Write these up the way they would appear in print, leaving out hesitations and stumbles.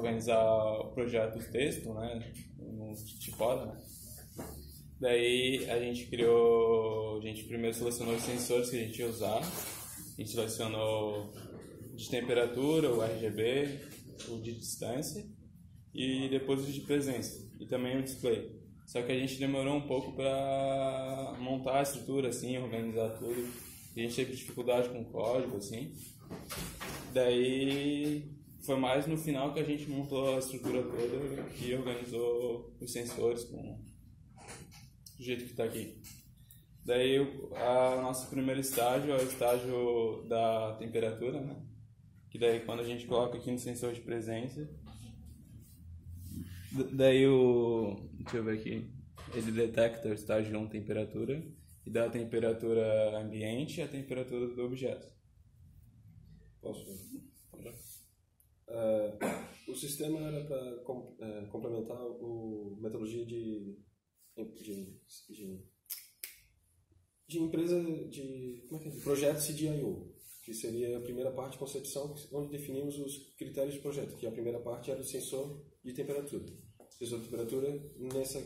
organizar o projeto do texto, né, no Tipoda, né. Daí a gente primeiro selecionou os sensores que a gente ia usar. A gente selecionou de temperatura, o RGB, o de distância e depois o de presença e também o display. Só que a gente demorou um pouco para montar a estrutura, assim, organizar tudo. A gente teve dificuldade com o código, assim. Daí foi mais no final que a gente montou a estrutura toda e organizou os sensores com do jeito que está aqui. Daí a nosso primeiro estágio é o estágio da temperatura, né? Que daí quando a gente coloca aqui no sensor de presença, daí deixa eu ver aqui, ele detecta o estágio 1 temperatura e dá a temperatura ambiente e a temperatura do objeto. Posso? O sistema era para complementar a metodologia de empresa de projeto CDIO, que seria a primeira parte de concepção, onde definimos os critérios de projeto, que a primeira parte era o sensor de temperatura. O sensor de temperatura,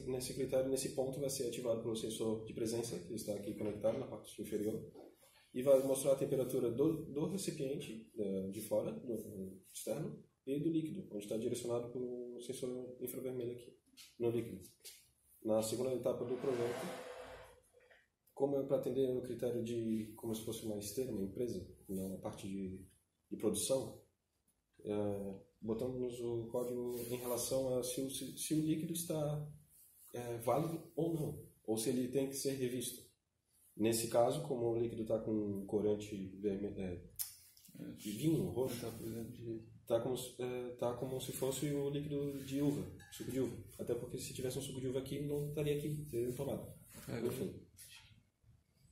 nesse critério, nesse ponto, vai ser ativado pelo sensor de presença, que está aqui conectado na parte inferior, e vai mostrar a temperatura do recipiente de fora, do externo, e do líquido, onde está direcionado pelo sensor infravermelho aqui, no líquido. Na segunda etapa do projeto, como é para atender no critério de como se fosse uma esteira, uma empresa, na parte de produção, botamos o código em relação a se o líquido está válido ou não, ou se ele tem que ser revisto. Nesse caso, como o líquido está com corante vermelho, vinho, roxo, tá como se fosse o líquido de uva, suco de uva. Até porque se tivesse um suco de uva aqui, não estaria aqui, seria tomado. Enfim.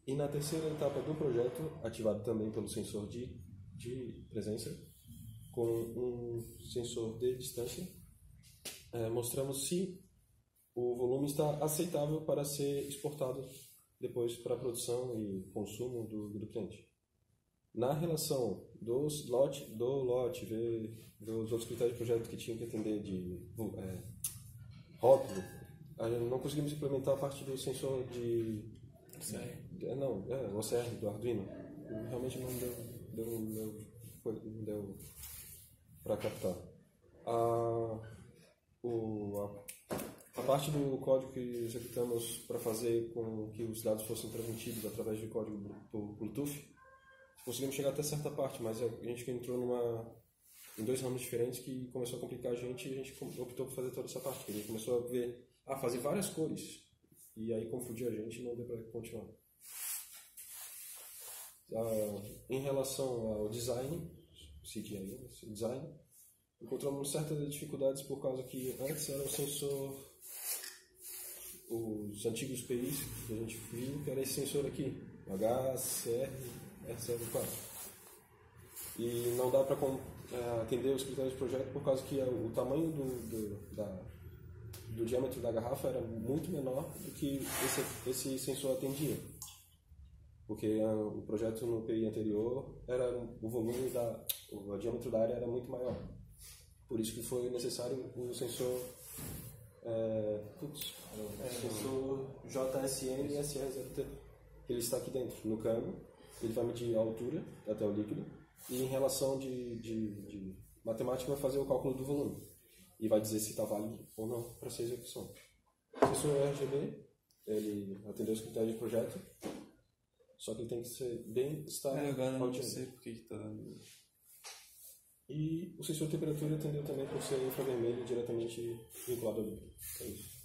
E na terceira etapa do projeto, ativado também pelo sensor de presença, com um sensor de distância, mostramos se o volume está aceitável para ser exportado depois para a produção e consumo do cliente. Na relação do lote, dos outros critérios de projeto que tinham que atender de rótulo, não conseguimos implementar a parte do sensor de... o OCR do Arduino. Realmente não deu para captar. A parte do código que executamos para fazer com que os dados fossem transmitidos através de código por Bluetooth, conseguimos chegar até certa parte, mas a gente entrou em dois ramos diferentes que começou a complicar a gente e a gente optou por fazer toda essa parte. A gente começou a fazer várias cores e aí confundiu a gente e não deu para continuar. Em relação ao design, encontramos certas dificuldades por causa que antes era o sensor, os antigos PIs que a gente viu, que era esse sensor aqui, HCR-R04. E não dá para atender os critérios de projeto por causa que o tamanho do diâmetro da garrafa era muito menor do que esse sensor atendia. Porque o projeto no PI anterior, o volume o diâmetro da área era muito maior. Por isso que foi necessário o sensor sensor JSN e SR0T. Ele está aqui dentro, no cano. Ele vai medir a altura até o líquido. E em relação de matemática, vai fazer o cálculo do volume. E vai dizer se está válido ou não para ser execução. O sensor RGB, ele atendeu os critérios de projeto. Só que ele tem que ser bem estável. Agora não sei por que está dando. E o sensor de temperatura atendeu também por ser infravermelho diretamente vinculado ao líquido. É isso.